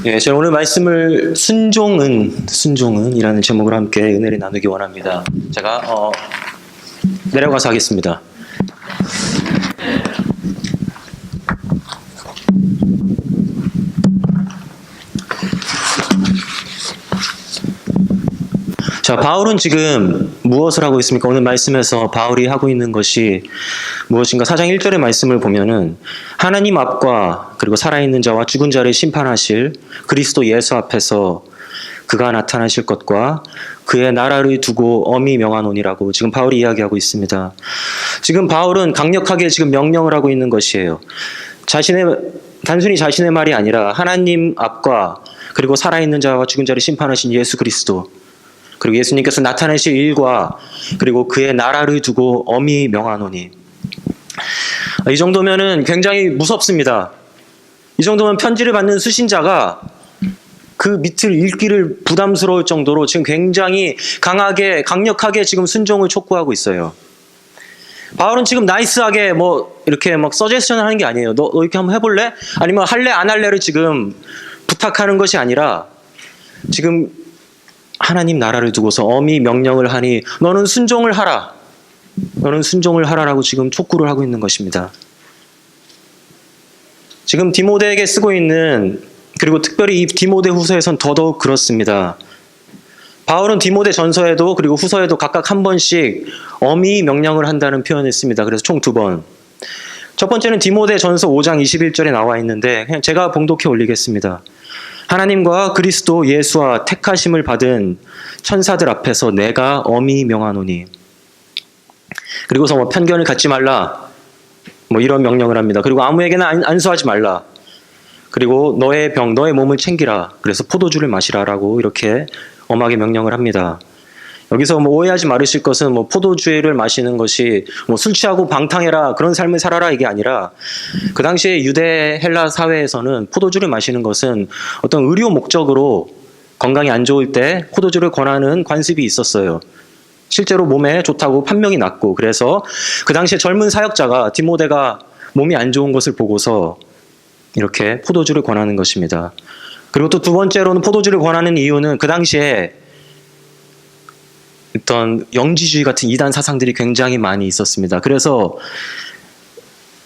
예, 제가 오늘 말씀을 순종은이라는 제목으로 함께 은혜를 나누기 원합니다. 제가 내려가서 하겠습니다. 자, 바울은 지금 무엇을 하고 있습니까? 오늘 말씀에서 바울이 하고 있는 것이 무엇인가? 4장 1절의 말씀을 보면은 하나님 앞과 그리고 살아있는 자와 죽은 자를 심판하실 그리스도 예수 앞에서 그가 나타나실 것과 그의 나라를 두고 엄히 명하노니라고 지금 바울이 이야기하고 있습니다. 지금 바울은 강력하게 지금 명령을 하고 있는 것이에요. 단순히 자신의 말이 아니라 하나님 앞과 그리고 살아있는 자와 죽은 자를 심판하신 예수 그리스도, 그리고 예수님께서 나타내실 일과 그리고 그의 나라를 두고 엄히 명하노니, 이 정도면은 굉장히 무섭습니다. 이 정도면 편지를 받는 수신자가 그 밑을 읽기를 부담스러울 정도로 지금 굉장히 강력하게 지금 순종을 촉구하고 있어요. 바울은 지금 나이스하게 이렇게 서제스션을 하는 게 아니에요. 너 이렇게 한번 해볼래? 아니면 할래 안 할래를 지금 부탁하는 것이 아니라 지금 하나님 나라를 두고서 엄히 명령을 하니 너는 순종을 하라. 너는 순종을 하라라고 지금 촉구를 하고 있는 것입니다. 지금 디모데에게 쓰고 있는, 그리고 특별히 이 디모데 후서에선 더더욱 그렇습니다. 바울은 디모데 전서에도 그리고 후서에도 각각 한 번씩 엄히 명령을 한다는 표현을 씁니다. 그래서 총 2번. 첫 번째는 디모데 전서 5장 21절에 나와 있는데 그냥 제가 봉독해 올리겠습니다. 하나님과 그리스도 예수와 택하심을 받은 천사들 앞에서 내가 엄히 명하노니. 그리고서 편견을 갖지 말라. 이런 명령을 합니다. 그리고 아무에게나 안수하지 말라. 그리고 너의 몸을 챙기라. 그래서 포도주를 마시라라고 이렇게 엄하게 명령을 합니다. 여기서 오해하지 말으실 것은 포도주를 마시는 것이 술 취하고 방탕해라, 그런 삶을 살아라, 이게 아니라 그 당시에 유대 헬라 사회에서는 포도주를 마시는 것은 어떤 의료 목적으로 건강이 안 좋을 때 포도주를 권하는 관습이 있었어요. 실제로 몸에 좋다고 판명이 났고, 그래서 그 당시에 젊은 사역자가 디모데가 몸이 안 좋은 것을 보고서 이렇게 포도주를 권하는 것입니다. 그리고 또 두 번째로는 포도주를 권하는 이유는 그 당시에 어떤 영지주의 같은 이단 사상들이 굉장히 많이 있었습니다. 그래서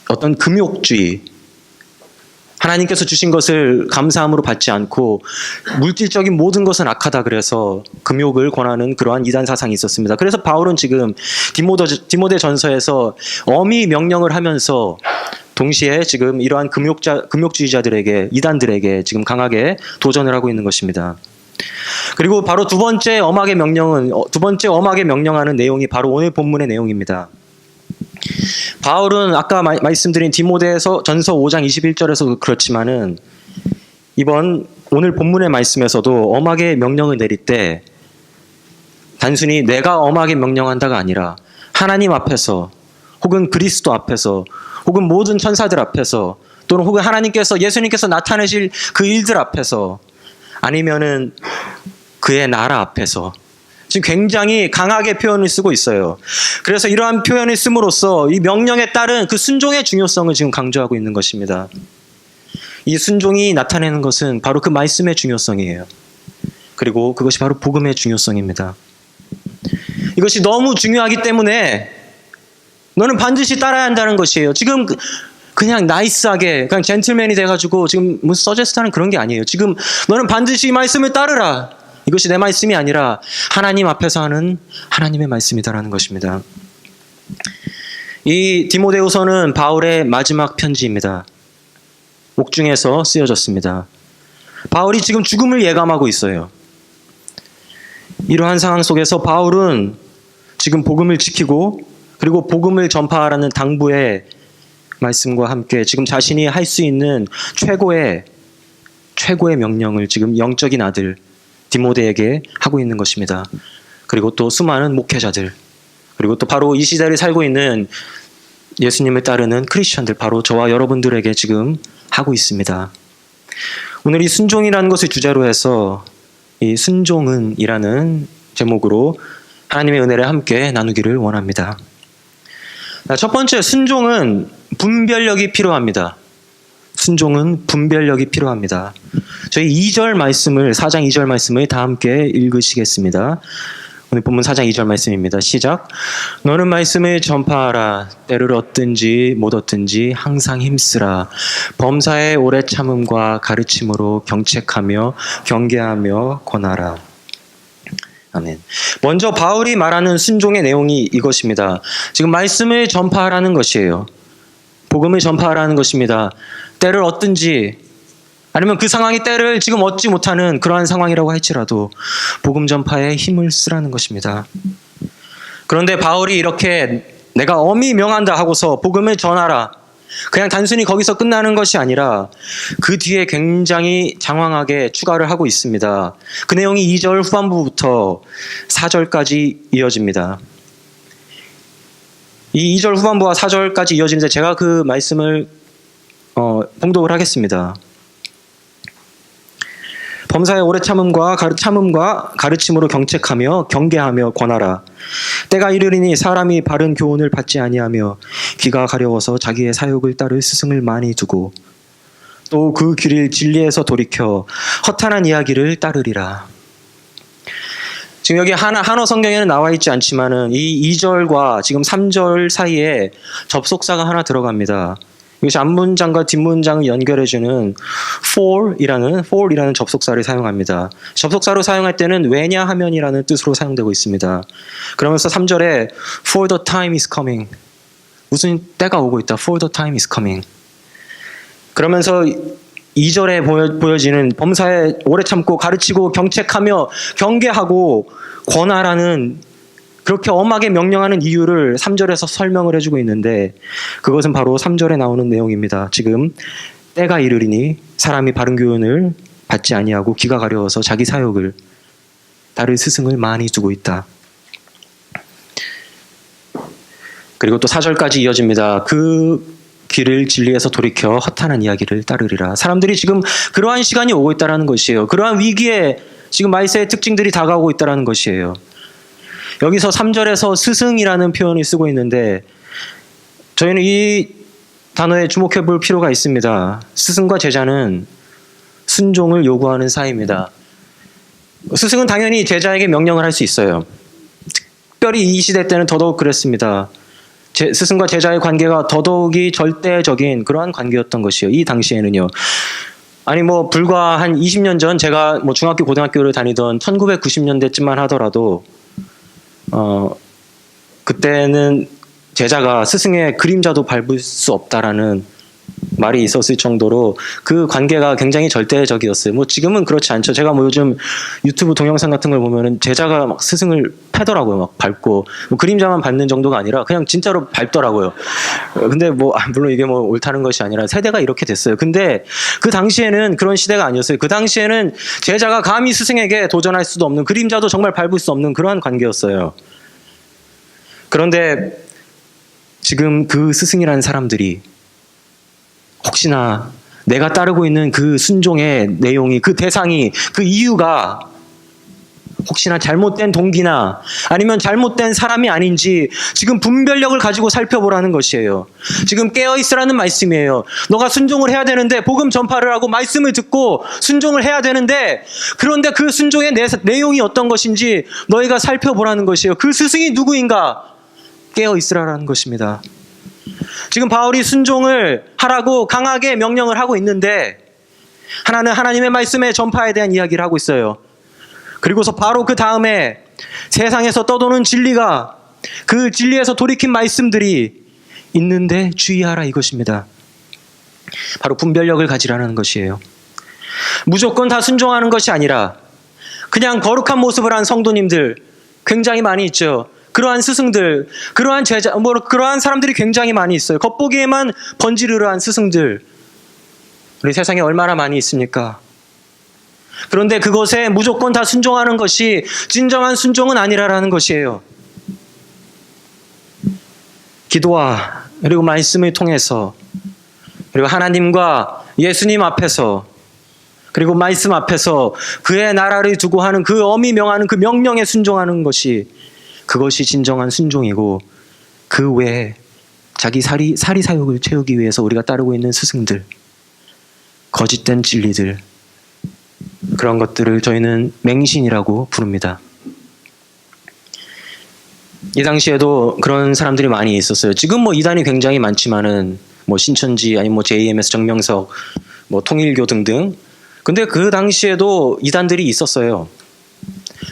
어떤 금욕주의, 하나님께서 주신 것을 감사함으로 받지 않고 물질적인 모든 것은 악하다, 그래서 금욕을 권하는 그러한 이단 사상이 있었습니다. 그래서 바울은 지금 디모데 전서에서 엄히 명령을 하면서 동시에 지금 이러한 금욕주의자들에게, 이단들에게 지금 강하게 도전을 하고 있는 것입니다. 그리고 바로 두 번째 엄하게 명령하는 내용이 바로 오늘 본문의 내용입니다. 바울은 아까 말씀드린 디모데에서 전서 5장 21절에서 그렇지만은 오늘 본문의 말씀에서도 엄하게 명령을 내릴 때 단순히 내가 엄하게 명령한다가 아니라 하나님 앞에서 혹은 그리스도 앞에서 혹은 모든 천사들 앞에서 또는 혹은 예수님께서 나타내실 그 일들 앞에서 아니면은 그의 나라 앞에서 지금 굉장히 강하게 표현을 쓰고 있어요. 그래서 이러한 표현을 씀으로써 이 명령에 따른 그 순종의 중요성을 지금 강조하고 있는 것입니다. 이 순종이 나타내는 것은 바로 그 말씀의 중요성이에요. 그리고 그것이 바로 복음의 중요성입니다. 이것이 너무 중요하기 때문에 너는 반드시 따라야 한다는 것이에요. 지금 그냥 나이스하게 그냥 젠틀맨이 돼가지고 지금 서제스트하는 그런 게 아니에요. 지금 너는 반드시 이 말씀을 따르라. 이것이 내 말씀이 아니라 하나님 앞에서 하는 하나님의 말씀이다라는 것입니다. 이 디모데후서는 바울의 마지막 편지입니다. 옥중에서 쓰여졌습니다. 바울이 지금 죽음을 예감하고 있어요. 이러한 상황 속에서 바울은 지금 복음을 지키고 그리고 복음을 전파하라는 당부의 말씀과 함께 지금 자신이 할 수 있는 최고의 명령을 지금 영적인 아들 디모데에게 하고 있는 것입니다. 그리고 또 수많은 목회자들, 그리고 또 바로 이 시대를 살고 있는 예수님을 따르는 크리스천들, 바로 저와 여러분들에게 지금 하고 있습니다. 오늘 이 순종이라는 것을 주제로 해서 이 순종은이라는 제목으로 하나님의 은혜를 함께 나누기를 원합니다. 첫 번째, 순종은 분별력이 필요합니다. 순종은 분별력이 필요합니다. 저희 2절 말씀을 4장 2절 말씀을 다 함께 읽으시겠습니다. 오늘 본문 4장 2절 말씀입니다. 시작. 너는 말씀을 전파하라. 때를 얻든지 못 얻든지 항상 힘쓰라. 범사의 오래 참음과 가르침으로 경책하며 경계하며 권하라. 아멘. 먼저 바울이 말하는 순종의 내용이 이것입니다. 지금 말씀을 전파하라는 것이에요. 복음을 전파하라는 것입니다. 때를 얻든지 아니면 그 상황이 때를 지금 얻지 못하는 그러한 상황이라고 할지라도 복음 전파에 힘을 쓰라는 것입니다. 그런데 바울이 이렇게 내가 엄히 명한다 하고서 복음을 전하라. 그냥 단순히 거기서 끝나는 것이 아니라 그 뒤에 굉장히 장황하게 추가를 하고 있습니다. 그 내용이 2절 후반부부터 4절까지 이어집니다. 이 2절 후반부와 4절까지 이어지는데 제가 그 말씀을 봉독을 하겠습니다. 범사의 오래 참음과 가르침으로 경책하며 경계하며 권하라. 때가 이르리니 사람이 바른 교훈을 받지 아니하며 귀가 가려워서 자기의 사욕을 따를 스승을 많이 두고 또 그 길을 진리에서 돌이켜 허탄한 이야기를 따르리라. 지금 여기 한어 성경에는 나와 있지 않지만은 이 2절과 지금 3절 사이에 접속사가 하나 들어갑니다. 이것이 앞문장과 뒷문장을 연결해주는 for이라는 접속사를 사용합니다. 접속사로 사용할 때는 왜냐하면이라는 뜻으로 사용되고 있습니다. 그러면서 3절에 for the time is coming. 무슨 때가 오고 있다. for the time is coming. 그러면서 2절에 보여지는 범사에 오래 참고 가르치고 경책하며 경계하고 권하라는 그렇게 엄하게 명령하는 이유를 3절에서 설명을 해주고 있는데 그것은 바로 3절에 나오는 내용입니다. 지금 때가 이르리니 사람이 바른 교훈을 받지 아니하고 귀가 가려워서 자기 사욕을 따를 스승을 많이 두고 있다. 그리고 또 4절까지 이어집니다. 그 길을 진리에서 돌이켜 허탄한 이야기를 따르리라. 사람들이 지금 그러한 시간이 오고 있다는 것이에요. 그러한 위기에 지금 말세의 특징들이 다가오고 있다는 것이에요. 여기서 3절에서 스승이라는 표현을 쓰고 있는데 저희는 이 단어에 주목해 볼 필요가 있습니다. 스승과 제자는 순종을 요구하는 사이입니다. 스승은 당연히 제자에게 명령을 할 수 있어요. 특별히 이 시대 때는 더더욱 그랬습니다. 스승과 제자의 관계가 더더욱이 절대적인 그러한 관계였던 것이요. 이 당시에는요. 아니 불과 한 20년 전 제가 중학교 고등학교를 다니던 1990년대쯤만 하더라도 그때는 제자가 스승의 그림자도 밟을 수 없다라는 말이 있었을 정도로 그 관계가 굉장히 절대적이었어요. 지금은 그렇지 않죠. 제가 요즘 유튜브 동영상 같은 걸 보면은 제자가 막 스승을 패더라고요. 막 밟고 그림자만 밟는 정도가 아니라 그냥 진짜로 밟더라고요. 근데 물론 이게 옳다는 것이 아니라 세대가 이렇게 됐어요. 근데 그 당시에는 그런 시대가 아니었어요. 그 당시에는 제자가 감히 스승에게 도전할 수도 없는 그림자도 정말 밟을 수 없는 그러한 관계였어요. 그런데 지금 그 스승이라는 사람들이 혹시나 내가 따르고 있는 그 순종의 내용이 그 대상이 그 이유가 혹시나 잘못된 동기나 아니면 잘못된 사람이 아닌지 지금 분별력을 가지고 살펴보라는 것이에요. 지금 깨어있으라는 말씀이에요. 너가 순종을 해야 되는데 복음 전파를 하고 말씀을 듣고 순종을 해야 되는데 그런데 그 순종의 내용이 어떤 것인지 너희가 살펴보라는 것이에요. 그 스승이 누구인가? 깨어있으라는 것입니다. 지금 바울이 순종을 하라고 강하게 명령을 하고 있는데 하나는 하나님의 말씀의 전파에 대한 이야기를 하고 있어요. 그리고서 바로 그 다음에 세상에서 떠도는 진리가 그 진리에서 돌이킨 말씀들이 있는데 주의하라 이것입니다. 바로 분별력을 가지라는 것이에요. 무조건 다 순종하는 것이 아니라 그냥 거룩한 모습을 한 성도님들 굉장히 많이 있죠. 그러한 스승들, 그러한 제자, 그러한 사람들이 굉장히 많이 있어요. 겉보기에만 번지르르한 스승들. 우리 세상에 얼마나 많이 있습니까? 그런데 그것에 무조건 다 순종하는 것이 진정한 순종은 아니라는 것이에요. 기도와 그리고 말씀을 통해서 그리고 하나님과 예수님 앞에서 그리고 말씀 앞에서 그의 나라를 두고 하는 그 엄히 명하는 그 명령에 순종하는 것이 그것이 진정한 순종이고 그 외에 자기 사리사욕을 채우기 위해서 우리가 따르고 있는 스승들 거짓된 진리들, 그런 것들을 저희는 맹신이라고 부릅니다. 이 당시에도 그런 사람들이 많이 있었어요. 지금 뭐 이단이 굉장히 많지만은 뭐 신천지 아니면 뭐 JMS 정명석 뭐 통일교 등등. 근데 그 당시에도 이단들이 있었어요.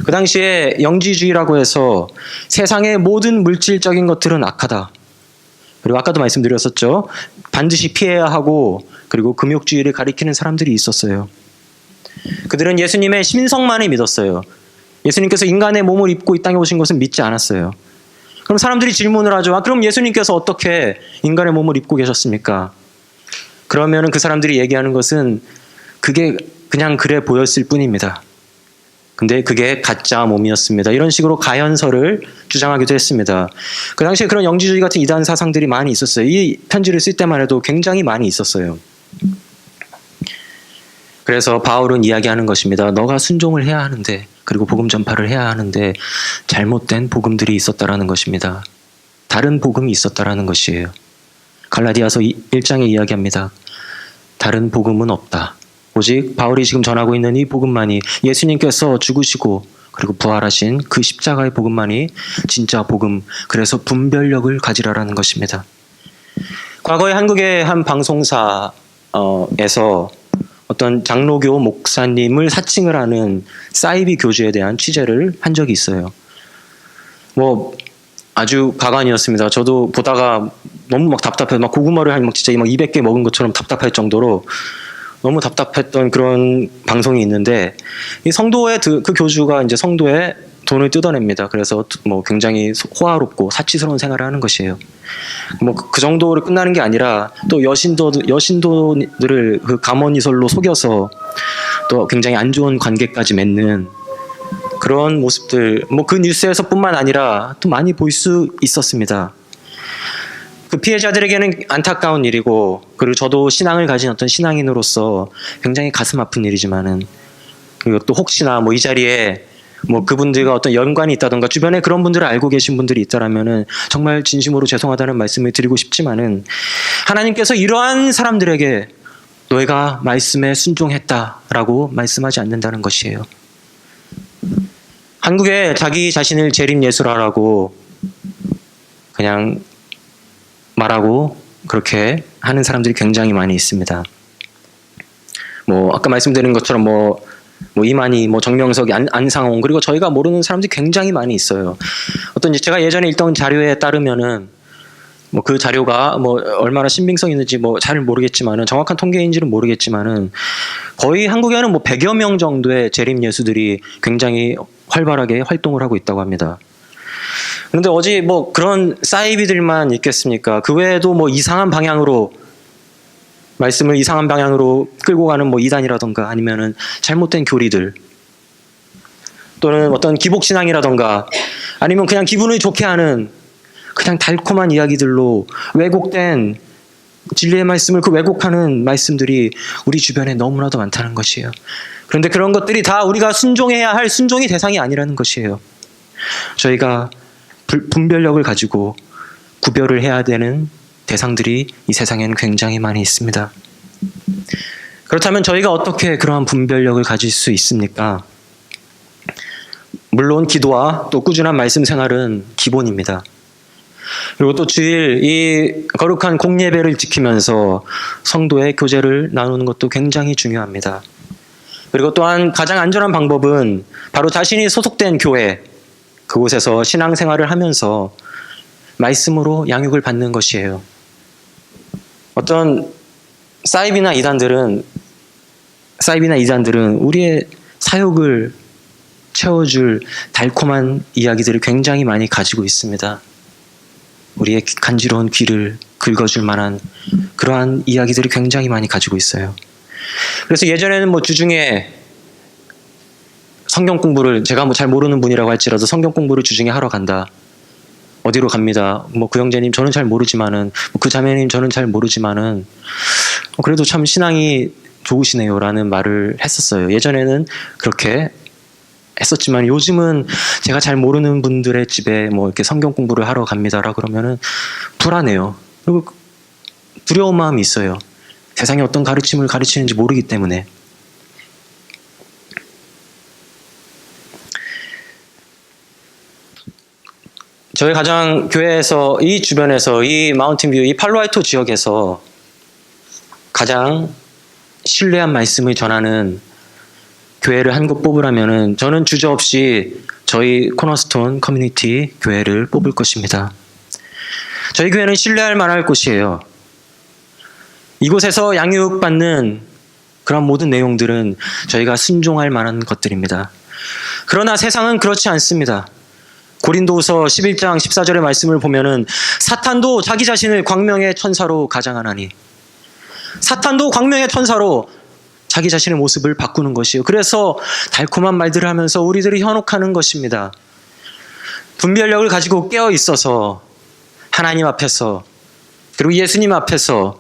그 당시에 영지주의라고 해서 세상의 모든 물질적인 것들은 악하다. 그리고 아까도 말씀드렸었죠. 반드시 피해야 하고 그리고 금욕주의를 가리키는 사람들이 있었어요. 그들은 예수님의 신성만을 믿었어요. 예수님께서 인간의 몸을 입고 이 땅에 오신 것은 믿지 않았어요. 그럼 사람들이 질문을 하죠. 그럼 예수님께서 어떻게 인간의 몸을 입고 계셨습니까? 그러면 그 사람들이 얘기하는 것은 그게 그냥 그래 보였을 뿐입니다. 근데 그게 가짜 몸이었습니다. 이런 식으로 가연설을 주장하기도 했습니다. 그 당시에 그런 영지주의 같은 이단 사상들이 많이 있었어요. 이 편지를 쓸 때만 해도 굉장히 많이 있었어요. 그래서 바울은 이야기하는 것입니다. 너가 순종을 해야 하는데, 그리고 복음 전파를 해야 하는데 잘못된 복음들이 있었다라는 것입니다. 다른 복음이 있었다라는 것이에요. 갈라디아서 1장에 이야기합니다. 다른 복음은 없다. 오직 바울이 지금 전하고 있는 이 복음만이, 예수님께서 죽으시고 그리고 부활하신 그 십자가의 복음만이 진짜 복음, 그래서 분별력을 가지라라는 것입니다. 과거에 한국의 한 방송사에서 어떤 장로교 목사님을 사칭을 하는 사이비 교주에 대한 취재를 한 적이 있어요. 뭐 아주 가관이었습니다. 저도 보다가 너무 막 답답해요. 막 고구마를 한 막 진짜 막 200개 먹은 것처럼 답답할 정도로 너무 답답했던 그런 방송이 있는데, 이 성도의 그 교주가 이제 성도의 돈을 뜯어냅니다. 그래서 뭐 굉장히 호화롭고 사치스러운 생활을 하는 것이에요. 뭐 그 정도로 끝나는 게 아니라 또 여신도들을 그 감언이설로 속여서 또 굉장히 안 좋은 관계까지 맺는 그런 모습들, 뭐 그 뉴스에서뿐만 아니라 또 많이 볼 수 있었습니다. 그 피해자들에게는 안타까운 일이고, 그리고 저도 신앙을 가진 어떤 신앙인으로서 굉장히 가슴 아픈 일이지만은, 그리고 또 혹시나 뭐 이 자리에 뭐 그분들과 어떤 연관이 있다던가 주변에 그런 분들을 알고 계신 분들이 있다라면은 정말 진심으로 죄송하다는 말씀을 드리고 싶지만은, 하나님께서 이러한 사람들에게 너희가 말씀에 순종했다라고 말씀하지 않는다는 것이에요. 한국에 자기 자신을 재림예수라라고 그냥 말하고 그렇게 하는 사람들이 굉장히 많이 있습니다. 뭐 아까 말씀드린 것처럼 뭐 이만희, 뭐 정명석, 안상홍, 그리고 저희가 모르는 사람들이 굉장히 많이 있어요. 어떤 제가 예전에 읽던 자료에 따르면은 뭐 그 자료가 뭐 얼마나 신빙성 있는지 뭐 잘 모르겠지만은, 정확한 통계인지는 모르겠지만은 거의 한국에는 뭐 100여 명 정도의 재림 예수들이 굉장히 활발하게 활동을 하고 있다고 합니다. 그런데 어디 뭐 그런 사이비들만 있겠습니까? 그 외에도 뭐 이상한 방향으로 말씀을 이상한 방향으로 끌고 가는 뭐 이단이라던가 아니면은 잘못된 교리들, 또는 어떤 기복신앙이라던가 아니면 그냥 기분을 좋게 하는 그냥 달콤한 이야기들로 왜곡된 진리의 말씀을 그 왜곡하는 말씀들이 우리 주변에 너무나도 많다는 것이에요. 그런데 그런 것들이 다 우리가 순종해야 할 순종의 대상이 아니라는 것이에요. 저희가 분별력을 가지고 구별을 해야 되는 대상들이 이 세상에는 굉장히 많이 있습니다. 그렇다면 저희가 어떻게 그러한 분별력을 가질 수 있습니까? 물론 기도와 또 꾸준한 말씀 생활은 기본입니다. 그리고 또 주일 이 거룩한 공예배를 지키면서 성도의 교제를 나누는 것도 굉장히 중요합니다. 그리고 또한 가장 안전한 방법은 바로 자신이 소속된 교회, 그곳에서 신앙생활을 하면서 말씀으로 양육을 받는 것이에요. 어떤 사이비나 이단들은 우리의 사욕을 채워줄 달콤한 이야기들을 굉장히 많이 가지고 있습니다. 우리의 간지러운 귀를 긁어줄 만한 그러한 이야기들을 굉장히 많이 가지고 있어요. 그래서 예전에는 뭐 주중에 성경 공부를, 제가 뭐 잘 모르는 분이라고 할지라도 성경 공부를 주중에 하러 간다. 어디로 갑니다. 뭐 그 형제님 저는 잘 모르지만은, 그 자매님 저는 잘 모르지만은 그래도 참 신앙이 좋으시네요라는 말을 했었어요. 예전에는 그렇게 했었지만 요즘은 제가 잘 모르는 분들의 집에 뭐 이렇게 성경 공부를 하러 갑니다라 그러면은 불안해요. 그리고 두려운 마음이 있어요. 세상이 어떤 가르침을 가르치는지 모르기 때문에. 저희 가장 교회에서 이 주변에서 이 마운틴뷰 이 팔로알토 지역에서 가장 신뢰한 말씀을 전하는 교회를 한 곳 뽑으라면은 저는 주저없이 저희 코너스톤 커뮤니티 교회를 뽑을 것입니다. 저희 교회는 신뢰할 만할 곳이에요. 이곳에서 양육받는 그런 모든 내용들은 저희가 순종할 만한 것들입니다. 그러나 세상은 그렇지 않습니다. 고린도후서 11장 14절의 말씀을 보면은 사탄도 자기 자신을 광명의 천사로 가장하나니, 사탄도 광명의 천사로 자기 자신의 모습을 바꾸는 것이에요. 그래서 달콤한 말들을 하면서 우리들이 현혹하는 것입니다. 분별력을 가지고 깨어 있어서 하나님 앞에서, 그리고 예수님 앞에서,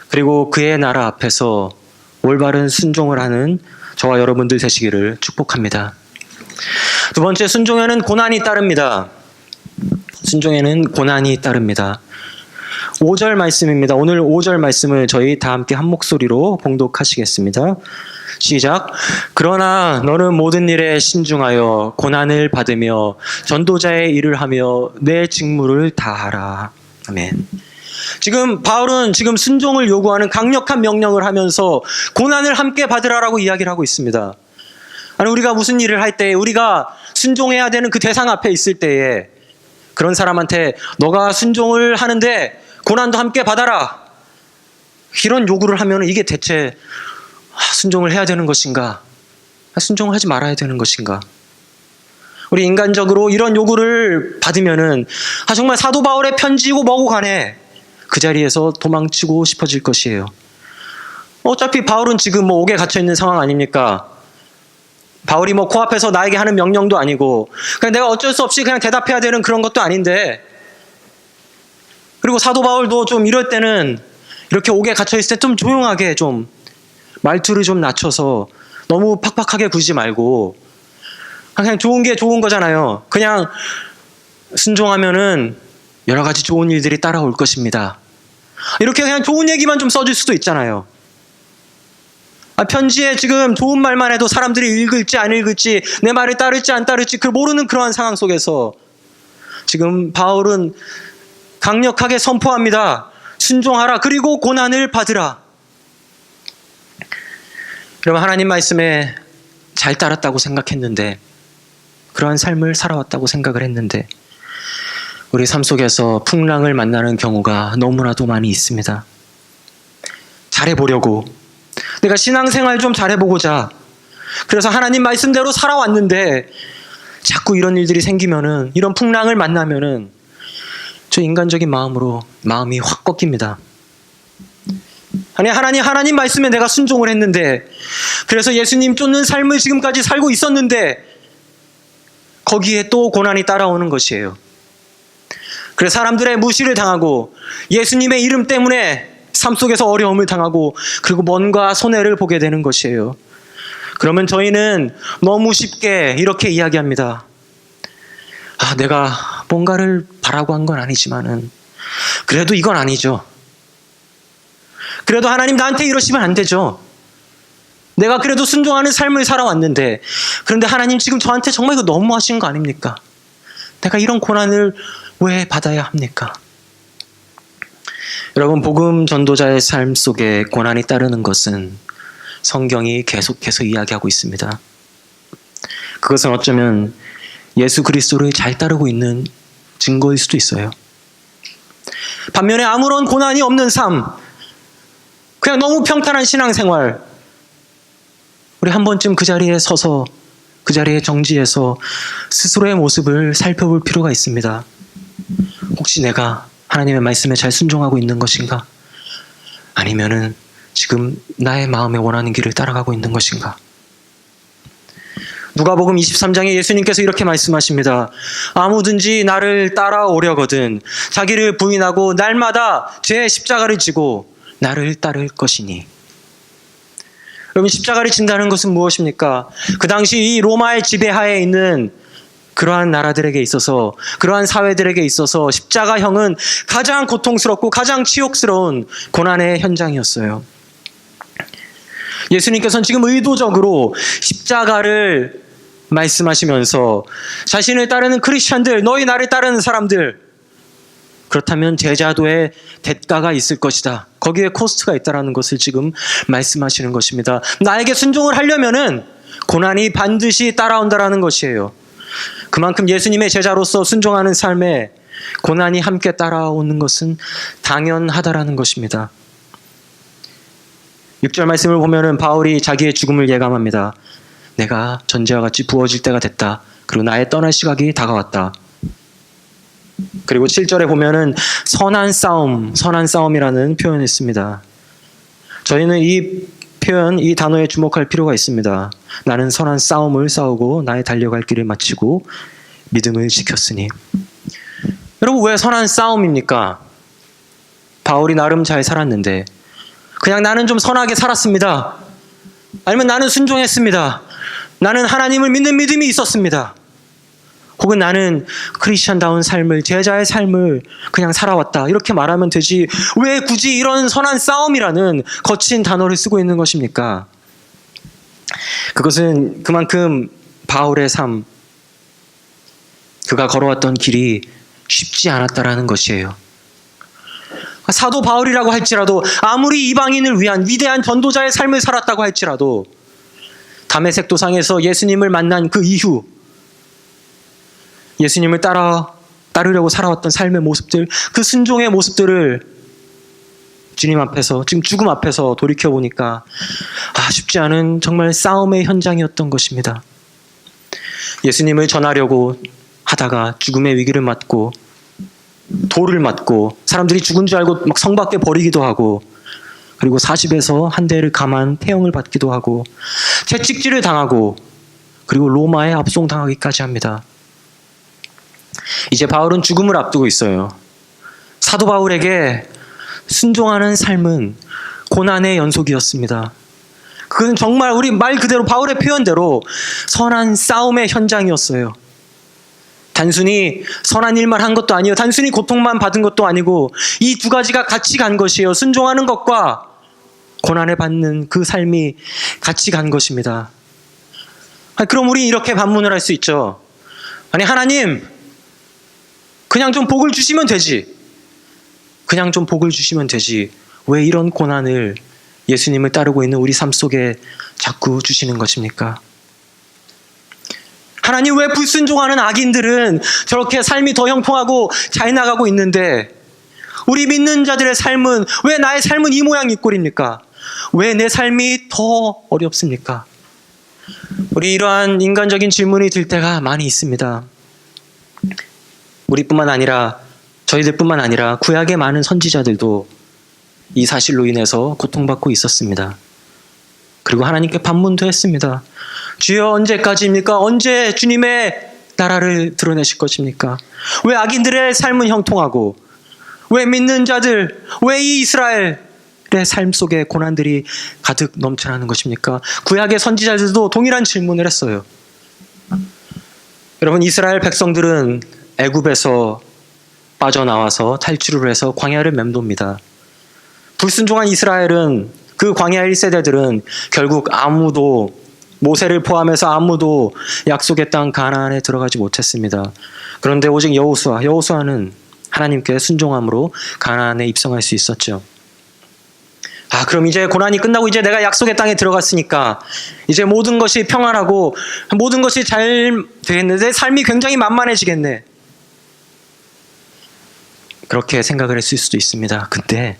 그리고 그의 나라 앞에서 올바른 순종을 하는 저와 여러분들 되시기를 축복합니다. 두 번째, 순종에는 고난이 따릅니다. 순종에는 고난이 따릅니다. 5절 말씀입니다. 오늘 5절 말씀을 저희 다 함께 한 목소리로 봉독하시겠습니다. 시작. 그러나 너는 모든 일에 신중하여 고난을 받으며 전도자의 일을 하며 내 직무를 다하라. 아멘. 지금 바울은 지금 순종을 요구하는 강력한 명령을 하면서 고난을 함께 받으라라고 이야기를 하고 있습니다. 아니, 우리가 무슨 일을 할 때 우리가 순종해야 되는 그 대상 앞에 있을 때에 그런 사람한테 너가 순종을 하는데 고난도 함께 받아라, 이런 요구를 하면 이게 대체 순종을 해야 되는 것인가, 순종을 하지 말아야 되는 것인가? 우리 인간적으로 이런 요구를 받으면은 정말 사도 바울의 편지고 뭐고 간에 그 자리에서 도망치고 싶어질 것이에요. 어차피 바울은 지금 옥에 갇혀 있는 상황 아닙니까? 바울이 코앞에서 나에게 하는 명령도 아니고 그냥 내가 어쩔 수 없이 그냥 대답해야 되는 그런 것도 아닌데, 그리고 사도 바울도 좀 이럴 때는 이렇게 옥에 갇혀 있을 때 좀 조용하게 좀 말투를 좀 낮춰서 너무 팍팍하게 굴지 말고 그냥 좋은 게 좋은 거잖아요. 그냥 순종하면은 여러 가지 좋은 일들이 따라올 것입니다. 이렇게 그냥 좋은 얘기만 좀 써줄 수도 있잖아요. 편지에 지금 좋은 말만 해도 사람들이 읽을지 안 읽을지, 내 말을 따를지 안 따를지 그 모르는 그러한 상황 속에서 지금 바울은 강력하게 선포합니다. 순종하라, 그리고 고난을 받으라. 여러분, 하나님 말씀에 잘 따랐다고 생각했는데, 그러한 삶을 살아왔다고 생각을 했는데 우리 삶 속에서 풍랑을 만나는 경우가 너무나도 많이 있습니다. 잘해보려고, 내가 신앙생활 좀 잘해보고자, 그래서 하나님 말씀대로 살아왔는데 자꾸 이런 일들이 생기면은, 이런 풍랑을 만나면은 저 인간적인 마음으로 마음이 확 꺾입니다. 아니, 하나님 말씀에 내가 순종을 했는데, 그래서 예수님 쫓는 삶을 지금까지 살고 있었는데 거기에 또 고난이 따라오는 것이에요. 그래서 사람들의 무시를 당하고 예수님의 이름 때문에 삶 속에서 어려움을 당하고 그리고 뭔가 손해를 보게 되는 것이에요. 그러면 저희는 너무 쉽게 이렇게 이야기합니다. 내가 뭔가를 바라고 한 건 아니지만은 그래도 이건 아니죠. 그래도 하나님 나한테 이러시면 안 되죠. 내가 그래도 순종하는 삶을 살아왔는데, 그런데 하나님 지금 저한테 정말 이거 너무하신 거 아닙니까? 내가 이런 고난을 왜 받아야 합니까? 여러분, 복음 전도자의 삶 속에 고난이 따르는 것은 성경이 계속해서 이야기하고 있습니다. 그것은 어쩌면 예수 그리스도를 잘 따르고 있는 증거일 수도 있어요. 반면에 아무런 고난이 없는 삶, 그냥 너무 평탄한 신앙생활, 우리 한 번쯤 그 자리에 서서, 그 자리에 정지해서 스스로의 모습을 살펴볼 필요가 있습니다. 혹시 내가 하나님의 말씀에 잘 순종하고 있는 것인가? 아니면은 지금 나의 마음에 원하는 길을 따라가고 있는 것인가? 누가복음 23장에 예수님께서 이렇게 말씀하십니다. 아무든지 나를 따라오려거든 자기를 부인하고 날마다 제 십자가를 지고 나를 따를 것이니. 여러분, 십자가를 진다는 것은 무엇입니까? 그 당시 이 로마의 지배하에 있는 그러한 나라들에게 있어서, 그러한 사회들에게 있어서 십자가형은 가장 고통스럽고 가장 치욕스러운 고난의 현장이었어요. 예수님께서는 지금 의도적으로 십자가를 말씀하시면서 자신을 따르는 크리스찬들, 너희 나를 따르는 사람들, 그렇다면 제자도의 대가가 있을 것이다. 거기에 코스트가 있다는 것을 지금 말씀하시는 것입니다. 나에게 순종을 하려면은 고난이 반드시 따라온다라는 것이에요. 그만큼 예수님의 제자로서 순종하는 삶에 고난이 함께 따라오는 것은 당연하다라는 것입니다. 6절 말씀을 보면은 바울이 자기의 죽음을 예감합니다. 내가 전제와 같이 부어질 때가 됐다. 그리고 나의 떠날 시각이 다가왔다. 그리고 7절에 보면은 선한 싸움이라는 표현이 있습니다. 저희는 이 표현, 이 단어에 주목할 필요가 있습니다. 나는 선한 싸움을 싸우고 나의 달려갈 길을 마치고 믿음을 지켰으니. 여러분, 왜 선한 싸움입니까? 바울이 나름 잘 살았는데 그냥 나는 좀 선하게 살았습니다. 아니면 나는 순종했습니다. 나는 하나님을 믿는 믿음이 있었습니다. 혹은 나는 크리스천다운 삶을, 제자의 삶을 그냥 살아왔다. 이렇게 말하면 되지. 왜 굳이 이런 선한 싸움이라는 거친 단어를 쓰고 있는 것입니까? 그것은 그만큼 바울의 삶, 그가 걸어왔던 길이 쉽지 않았다라는 것이에요. 사도 바울이라고 할지라도, 아무리 이방인을 위한 위대한 전도자의 삶을 살았다고 할지라도, 다메섹 도상에서 예수님을 만난 그 이후 예수님을 따르려고 살아왔던 삶의 모습들, 그 순종의 모습들을 주님 앞에서, 지금 죽음 앞에서 돌이켜보니까 쉽지 않은 정말 싸움의 현장이었던 것입니다. 예수님을 전하려고 하다가 죽음의 위기를 맞고 돌을 맞고 사람들이 죽은 줄 알고 막 성 밖에 버리기도 하고, 그리고 40에서 한 대를 감한 태형을 받기도 하고 채찍질을 당하고, 그리고 로마에 압송당하기까지 합니다. 이제 바울은 죽음을 앞두고 있어요. 사도 바울에게 순종하는 삶은 고난의 연속이었습니다. 그건 정말 우리 말 그대로 바울의 표현대로 선한 싸움의 현장이었어요. 단순히 선한 일만 한 것도 아니에요. 단순히 고통만 받은 것도 아니고 이 두 가지가 같이 간 것이에요. 순종하는 것과 고난을 받는 그 삶이 같이 간 것입니다. 그럼 우리 이렇게 반문을 할 수 있죠. 아니, 하나님, 그냥 좀 복을 주시면 되지. 그냥 좀 복을 주시면 되지. 왜 이런 고난을 예수님을 따르고 있는 우리 삶 속에 자꾸 주시는 것입니까? 하나님, 왜 불순종하는 악인들은 저렇게 삶이 더 형통하고 잘 나가고 있는데 우리 믿는 자들의 삶은, 왜 나의 삶은 이 모양 이 꼴입니까? 왜 내 삶이 더 어렵습니까? 우리 이러한 인간적인 질문이 들 때가 많이 있습니다. 우리뿐만 아니라, 저희들뿐만 아니라 구약의 많은 선지자들도 이 사실로 인해서 고통받고 있었습니다. 그리고 하나님께 반문도 했습니다. 주여, 언제까지입니까? 언제 주님의 나라를 드러내실 것입니까? 왜 악인들의 삶은 형통하고, 왜 믿는 자들, 왜 이 이스라엘의 삶 속에 고난들이 가득 넘쳐나는 것입니까? 구약의 선지자들도 동일한 질문을 했어요. 여러분, 이스라엘 백성들은 애굽에서 빠져나와서 탈출을 해서 광야를 맴돕니다. 불순종한 이스라엘은, 그 광야 1세대들은 결국 아무도, 모세를 포함해서 아무도 약속의 땅 가나안에 들어가지 못했습니다. 그런데 오직 여호수아는 하나님께 순종함으로 가나안에 입성할 수 있었죠. 그럼 이제 고난이 끝나고 이제 내가 약속의 땅에 들어갔으니까 이제 모든 것이 평안하고 모든 것이 잘 되겠네. 내 삶이 굉장히 만만해지겠네. 그렇게 생각을 했을 수도 있습니다. 근데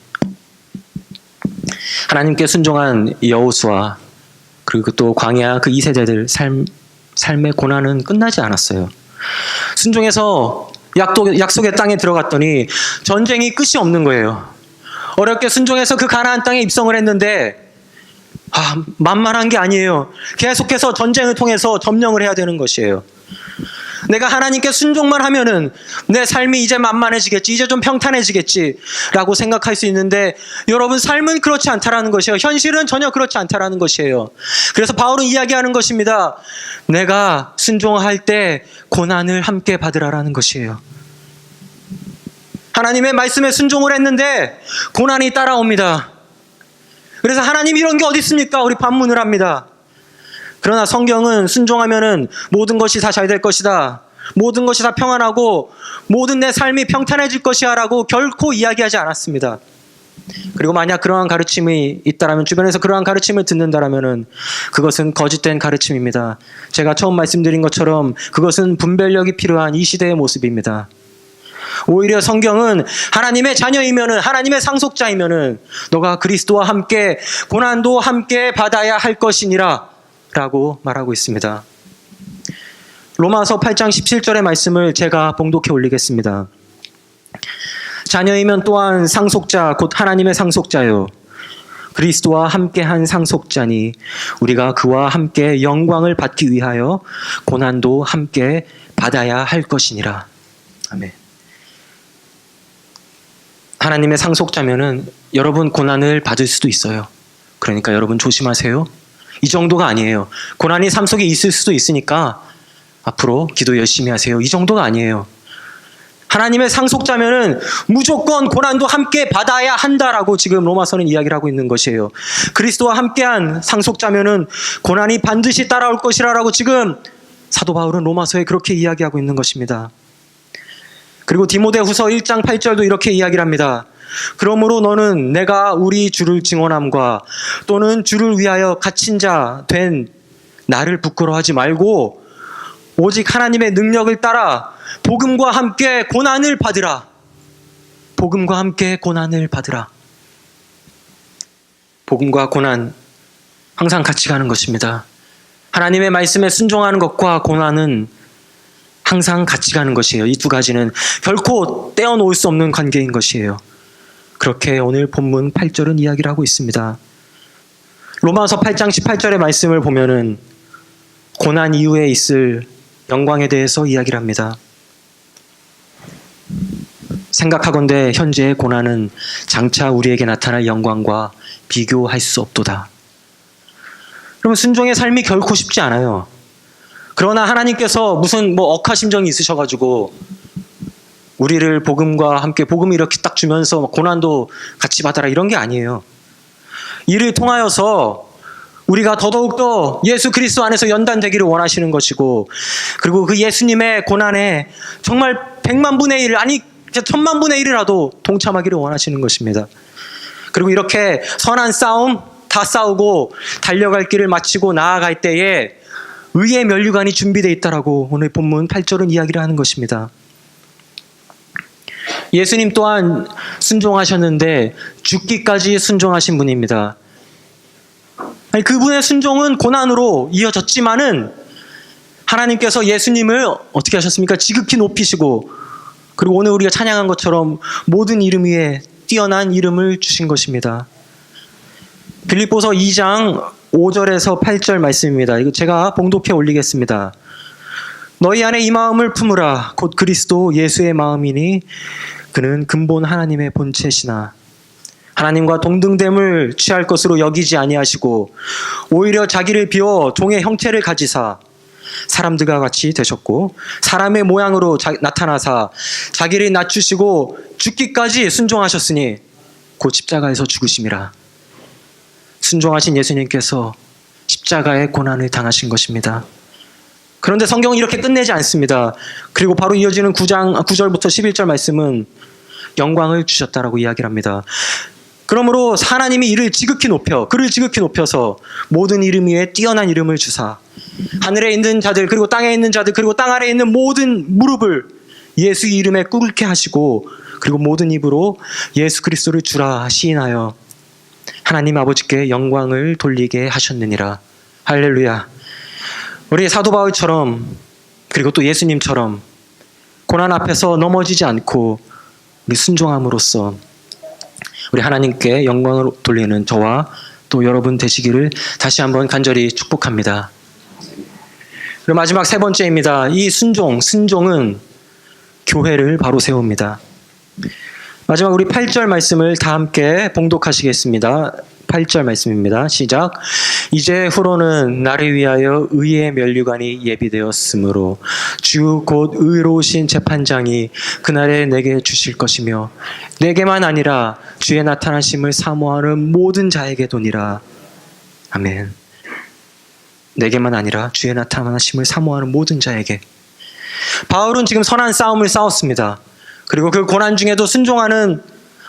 하나님께 순종한 여호수아, 그리고 또 광야 그 2세대들 삶의 고난은 끝나지 않았어요. 순종해서 약속의 땅에 들어갔더니 전쟁이 끝이 없는 거예요. 어렵게 순종해서 그 가나안 땅에 입성을 했는데 만만한 게 아니에요. 계속해서 전쟁을 통해서 점령을 해야 되는 것이에요. 내가 하나님께 순종만 하면은 내 삶이 이제 만만해지겠지, 이제 좀 평탄해지겠지 라고 생각할 수 있는데, 여러분, 삶은 그렇지 않다라는 것이에요. 현실은 전혀 그렇지 않다라는 것이에요. 그래서 바울은 이야기하는 것입니다. 내가 순종할 때 고난을 함께 받으라라는 것이에요. 하나님의 말씀에 순종을 했는데 고난이 따라옵니다. 그래서 하나님 이런 게 어디 있습니까? 우리 반문을 합니다. 그러나 성경은 순종하면은 모든 것이 다 잘 될 것이다. 모든 것이 다 평안하고 모든 내 삶이 평탄해질 것이야 라고 결코 이야기하지 않았습니다. 그리고 만약 그러한 가르침이 있다라면, 주변에서 그러한 가르침을 듣는다라면은 그것은 거짓된 가르침입니다. 제가 처음 말씀드린 것처럼 그것은 분별력이 필요한 이 시대의 모습입니다. 오히려 성경은 하나님의 자녀이면은, 하나님의 상속자이면은 너가 그리스도와 함께 고난도 함께 받아야 할 것이니라 라고 말하고 있습니다. 로마서 8장 17절의 말씀을 제가 봉독해 올리겠습니다. 자녀이면 또한 상속자 곧 하나님의 상속자요 그리스도와 함께한 상속자니 우리가 그와 함께 영광을 받기 위하여 고난도 함께 받아야 할 것이니라. 아멘. 하나님의 상속자면은 여러분 고난을 받을 수도 있어요. 그러니까 여러분 조심하세요. 이 정도가 아니에요. 고난이 삶 속에 있을 수도 있으니까 앞으로 기도 열심히 하세요. 이 정도가 아니에요. 하나님의 상속자면은 무조건 고난도 함께 받아야 한다라고 지금 로마서는 이야기를 하고 있는 것이에요. 그리스도와 함께한 상속자면은 고난이 반드시 따라올 것이라고 지금 사도 바울은 로마서에 그렇게 이야기하고 있는 것입니다. 그리고 디모데후서 1장 8절도 이렇게 이야기를 합니다. 그러므로 너는 내가 우리 주를 증언함과 또는 주를 위하여 갇힌 자 된 나를 부끄러워하지 말고 오직 하나님의 능력을 따라 복음과 함께 고난을 받으라. 복음과 함께 고난을 받으라. 복음과 고난 항상 같이 가는 것입니다. 하나님의 말씀에 순종하는 것과 고난은 항상 같이 가는 것이에요. 이 두 가지는 결코 떼어놓을 수 없는 관계인 것이에요. 그렇게 오늘 본문 8절은 이야기를 하고 있습니다. 로마서 8장 18절의 말씀을 보면은 고난 이후에 있을 영광에 대해서 이야기를 합니다. 생각하건대 현재의 고난은 장차 우리에게 나타날 영광과 비교할 수 없도다. 그러면 순종의 삶이 결코 쉽지 않아요. 그러나 하나님께서 무슨 억하심정이 있으셔가지고 우리를 복음과 함께 복음을 이렇게 딱 주면서 고난도 같이 받아라 이런 게 아니에요. 이를 통하여서 우리가 더더욱더 예수 그리스도 안에서 연단되기를 원하시는 것이고, 그리고 그 예수님의 고난에 정말 100만 분의 1 아니 1000만 분의 1이라도 동참하기를 원하시는 것입니다. 그리고 이렇게 선한 싸움 다 싸우고 달려갈 길을 마치고 나아갈 때에 의의 면류관이 준비되어 있다라고 오늘 본문 8절은 이야기를 하는 것입니다. 예수님 또한 순종하셨는데 죽기까지 순종하신 분입니다. 아니, 그분의 순종은 고난으로 이어졌지만은 하나님께서 예수님을 어떻게 하셨습니까? 지극히 높이시고, 그리고 오늘 우리가 찬양한 것처럼 모든 이름 위에 뛰어난 이름을 주신 것입니다. 빌립보서 2장 5절에서 8절 말씀입니다. 이거 제가 봉독해 올리겠습니다. 너희 안에 이 마음을 품으라. 곧 그리스도 예수의 마음이니 그는 근본 하나님의 본체시나 하나님과 동등됨을 취할 것으로 여기지 아니하시고 오히려 자기를 비워 종의 형체를 가지사 사람들과 같이 되셨고 사람의 모양으로 나타나사 자기를 낮추시고 죽기까지 순종하셨으니 곧 십자가에서 죽으심이라. 순종하신 예수님께서 십자가의 고난을 당하신 것입니다. 그런데 성경은 이렇게 끝내지 않습니다. 그리고 바로 이어지는 9절부터 11절 말씀은 영광을 주셨다라고 이야기를 합니다. 그러므로 하나님이 그를 지극히 높여서 모든 이름 위에 뛰어난 이름을 주사 하늘에 있는 자들 그리고 땅에 있는 자들 그리고 땅 아래에 있는 모든 무릎을 예수 이름에 꿇게 하시고 그리고 모든 입으로 예수 그리스도를 주라 시인하여 하나님 아버지께 영광을 돌리게 하셨느니라. 할렐루야. 우리 사도 바울처럼 그리고 또 예수님처럼 고난 앞에서 넘어지지 않고 우리 순종함으로써 우리 하나님께 영광을 돌리는 저와 또 여러분 되시기를 다시 한번 간절히 축복합니다. 그리고 마지막 세 번째입니다. 이 순종은 교회를 바로 세웁니다. 마지막 우리 8절 말씀을 다 함께 봉독하시겠습니다. 8절 말씀입니다. 시작. 이제 후로는 나를 위하여 의의 면류관이 예비되었으므로 주 곧 의로우신 재판장이 그날에 내게 주실 것이며 내게만 아니라 주의 나타나심을 사모하는 모든 자에게 도니라. 아멘. 내게만 아니라 주의 나타나심을 사모하는 모든 자에게. 바울은 지금 선한 싸움을 싸웠습니다. 그리고 그 고난 중에도 순종하는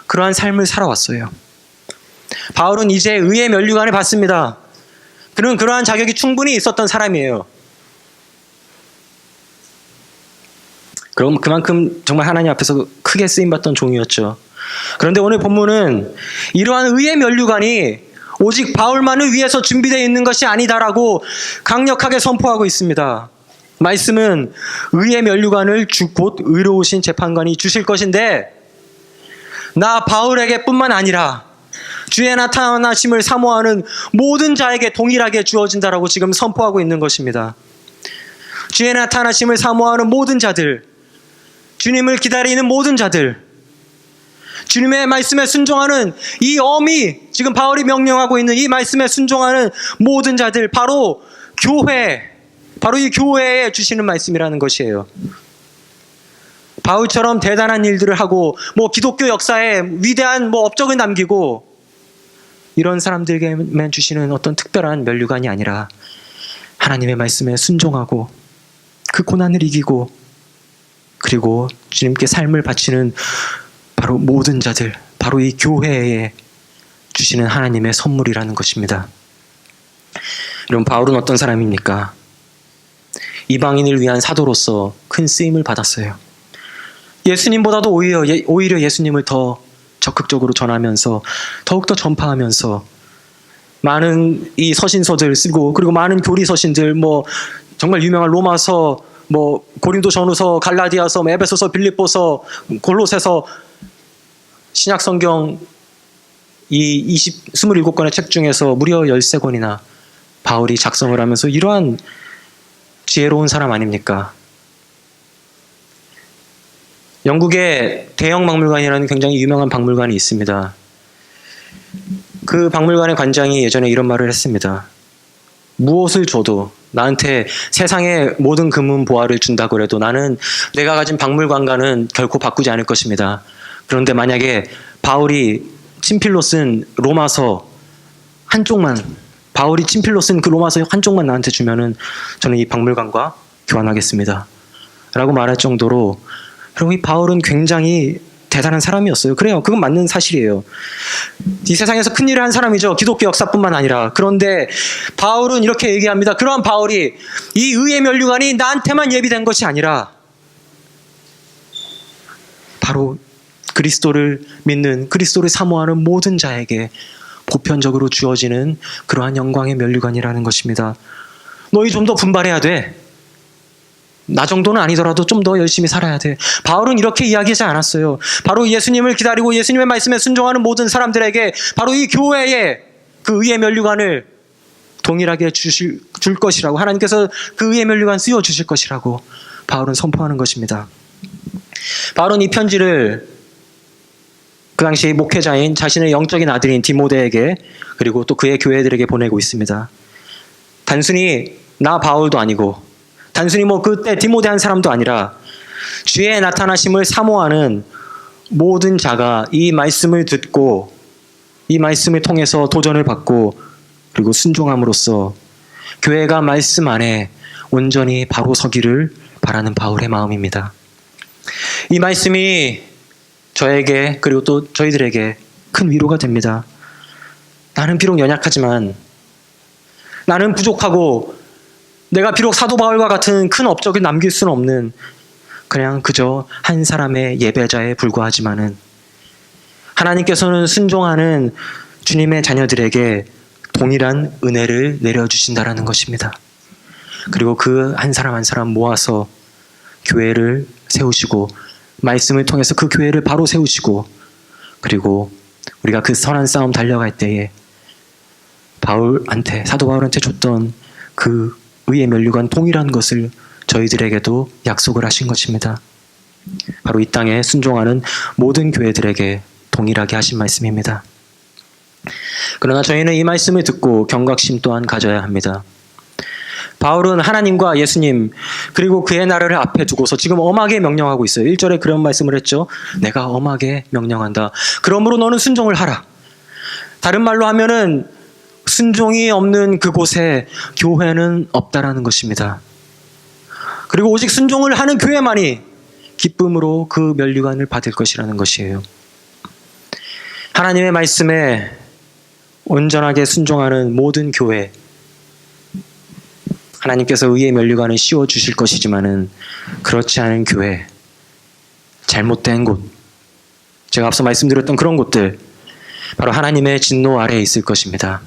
그러한 삶을 살아왔어요. 바울은 이제 의의 면류관을 받습니다. 그는 그러한 자격이 충분히 있었던 사람이에요. 그럼 그만큼 정말 하나님 앞에서 크게 쓰임받던 종이었죠. 그런데 오늘 본문은 이러한 의의 면류관이 오직 바울만을 위해서 준비되어 있는 것이 아니다라고 강력하게 선포하고 있습니다. 말씀은 의의 면류관을 주 곧 의로우신 재판관이 주실 것인데 나 바울에게 뿐만 아니라 주의 나타나심을 사모하는 모든 자에게 동일하게 주어진다라고 지금 선포하고 있는 것입니다. 주의 나타나심을 사모하는 모든 자들, 주님을 기다리는 모든 자들, 주님의 말씀에 순종하는 이 엄히 지금 바울이 명령하고 있는 이 말씀에 순종하는 모든 자들, 바로 교회, 바로 이 교회에 주시는 말씀이라는 것이에요. 바울처럼 대단한 일들을 하고 기독교 역사에 위대한 업적을 남기고 이런 사람들에게만 주시는 어떤 특별한 면류관이 아니라 하나님의 말씀에 순종하고 그 고난을 이기고 그리고 주님께 삶을 바치는 바로 모든 자들, 바로 이 교회에 주시는 하나님의 선물이라는 것입니다. 여러분, 바울은 어떤 사람입니까? 이방인을 위한 사도로서 큰 쓰임을 받았어요. 예수님보다도 오히려 예수님을 더 적극적으로 전하면서 더욱더 전파하면서 많은 이 서신서들 쓰고 그리고 많은 교리 서신들 정말 유명한 로마서, 고린도전후서, 갈라디아서, 에베소서, 빌립보서, 골로새서, 신약성경 이 27권의 책 중에서 무려 13권이나 바울이 작성을 하면서 이러한 지혜로운 사람 아닙니까? 영국의 대형 박물관이라는 굉장히 유명한 박물관이 있습니다. 그 박물관의 관장이 예전에 이런 말을 했습니다. 무엇을 줘도 나한테 세상의 모든 금은 보화를 준다고 해도 나는 내가 가진 박물관과는 결코 바꾸지 않을 것입니다. 그런데 만약에 바울이 친필로 쓴 로마서 한쪽만, 바울이 친필로 쓴 그 로마서 한쪽만 나한테 주면은 저는 이 박물관과 교환하겠습니다. 라고 말할 정도로, 그리고 이 바울은 굉장히 대단한 사람이었어요. 그래요. 그건 맞는 사실이에요. 이 세상에서 큰 일을 한 사람이죠. 기독교 역사뿐만 아니라. 그런데 바울은 이렇게 얘기합니다. 그러한 바울이 이 의의 면류관이 나한테만 예비된 것이 아니라 바로 그리스도를 믿는, 그리스도를 사모하는 모든 자에게 보편적으로 주어지는 그러한 영광의 면류관이라는 것입니다. 너희 좀 더 분발해야 돼. 나 정도는 아니더라도 좀 더 열심히 살아야 돼. 바울은 이렇게 이야기하지 않았어요. 바로 예수님을 기다리고 예수님의 말씀에 순종하는 모든 사람들에게 바로 이 교회에 그 의의 면류관을 동일하게 줄 것이라고, 하나님께서 그 의의 면류관 씌워 주실 것이라고 바울은 선포하는 것입니다. 바울은 이 편지를 그 당시 목회자인 자신의 영적인 아들인 디모데에게 그리고 또 그의 교회들에게 보내고 있습니다. 단순히 나 바울도 아니고 단순히 그때 디모데 한 사람도 아니라 주의 나타나심을 사모하는 모든 자가 이 말씀을 듣고 이 말씀을 통해서 도전을 받고 그리고 순종함으로써 교회가 말씀 안에 온전히 바로 서기를 바라는 바울의 마음입니다. 이 말씀이 저에게 그리고 또 저희들에게 큰 위로가 됩니다. 나는 비록 연약하지만, 나는 부족하고, 내가 비록 사도 바울과 같은 큰 업적을 남길 수는 없는 그냥 그저 한 사람의 예배자에 불과하지만은 하나님께서는 순종하는 주님의 자녀들에게 동일한 은혜를 내려주신다라는 것입니다. 그리고 그 한 사람 한 사람 모아서 교회를 세우시고 말씀을 통해서 그 교회를 바로 세우시고 그리고 우리가 그 선한 싸움 달려갈 때에 사도 바울한테 줬던 그 의의 면류관 동일한 것을 저희들에게도 약속을 하신 것입니다. 바로 이 땅에 순종하는 모든 교회들에게 동일하게 하신 말씀입니다. 그러나 저희는 이 말씀을 듣고 경각심 또한 가져야 합니다. 바울은 하나님과 예수님 그리고 그의 나라를 앞에 두고서 지금 엄하게 명령하고 있어요. 1절에 그런 말씀을 했죠. 내가 엄하게 명령한다. 그러므로 너는 순종을 하라. 다른 말로 하면은 순종이 없는 그곳에 교회는 없다라는 것입니다. 그리고 오직 순종을 하는 교회만이 기쁨으로 그 면류관을 받을 것이라는 것이에요. 하나님의 말씀에 온전하게 순종하는 모든 교회, 하나님께서 의의 면류관을 씌워 주실 것이지만은 그렇지 않은 교회, 잘못된 곳, 제가 앞서 말씀드렸던 그런 곳들, 바로 하나님의 진노 아래에 있을 것입니다.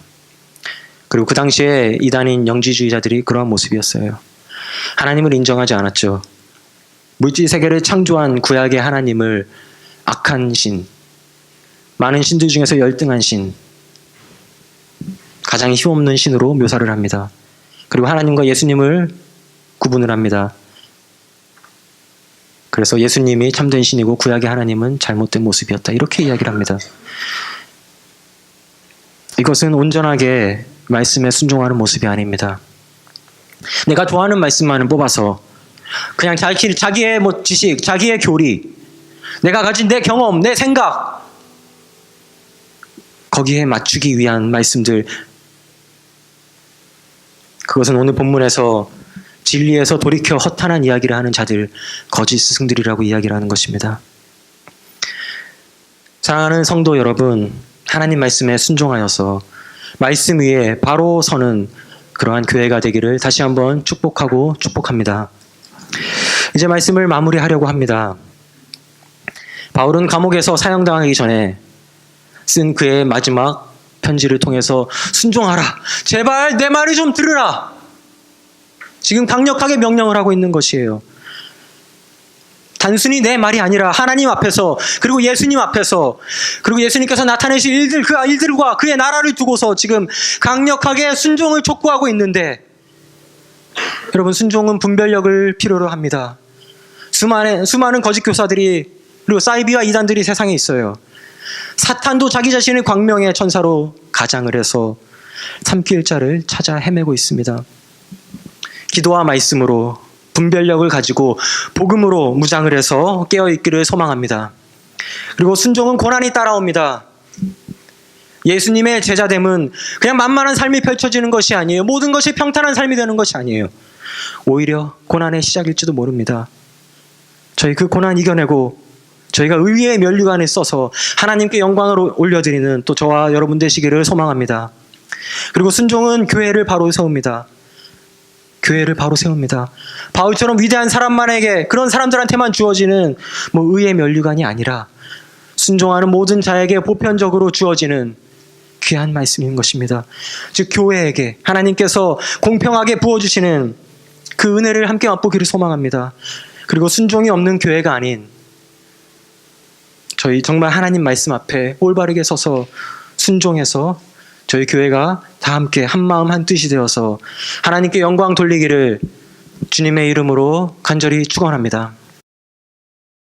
그리고 그 당시에 이단인 영지주의자들이 그러한 모습이었어요. 하나님을 인정하지 않았죠. 물질 세계를 창조한 구약의 하나님을 악한 신, 많은 신들 중에서 열등한 신, 가장 힘없는 신으로 묘사를 합니다. 그리고 하나님과 예수님을 구분을 합니다. 그래서 예수님이 참된 신이고 구약의 하나님은 잘못된 모습이었다. 이렇게 이야기를 합니다. 이것은 온전하게 말씀에 순종하는 모습이 아닙니다. 내가 좋아하는 말씀만을 뽑아서 그냥 자기의 지식, 자기의 교리, 내가 가진 내 경험, 내 생각 거기에 맞추기 위한 말씀들, 그것은 오늘 본문에서 진리에서 돌이켜 허탄한 이야기를 하는 자들, 거짓 스승들이라고 이야기를 하는 것입니다. 사랑하는 성도 여러분, 하나님 말씀에 순종하여서 말씀 위에 바로 서는 그러한 교회가 되기를 다시 한번 축복합니다. 이제 말씀을 마무리하려고 합니다. 바울은 감옥에서 사형당하기 전에 쓴 그의 마지막 편지를 통해서 순종하라. 제발 내 말을 좀 들으라. 지금 강력하게 명령을 하고 있는 것이에요. 단순히 내 말이 아니라 하나님 앞에서, 그리고 예수님 앞에서, 그리고 예수님께서 나타내실 일들, 그 일들과 그의 나라를 두고서 지금 강력하게 순종을 촉구하고 있는데, 여러분, 순종은 분별력을 필요로 합니다. 수많은 거짓 교사들이, 그리고 사이비와 이단들이 세상에 있어요. 사탄도 자기 자신을 광명의 천사로 가장을 해서 삼킬 자를 찾아 헤매고 있습니다. 기도와 말씀으로 분별력을 가지고 복음으로 무장을 해서 깨어있기를 소망합니다. 그리고 순종은 고난이 따라옵니다. 예수님의 제자됨은 그냥 만만한 삶이 펼쳐지는 것이 아니에요. 모든 것이 평탄한 삶이 되는 것이 아니에요. 오히려 고난의 시작일지도 모릅니다. 저희 그 고난 이겨내고 저희가 의의 면류관을 써서 하나님께 영광을 올려드리는 또 저와 여러분 되시기를 소망합니다. 그리고 순종은 교회를 바로 세웁니다. 교회를 바로 세웁니다. 바울처럼 위대한 사람만에게, 그런 사람들한테만 주어지는 의의 면류관이 아니라 순종하는 모든 자에게 보편적으로 주어지는 귀한 말씀인 것입니다. 즉 교회에게 하나님께서 공평하게 부어주시는 그 은혜를 함께 맛보기를 소망합니다. 그리고 순종이 없는 교회가 아닌 저희 정말 하나님 말씀 앞에 올바르게 서서 순종해서 저희 교회가 다 함께 한마음 한뜻이 되어서 하나님께 영광 돌리기를 주님의 이름으로 간절히 축원합니다.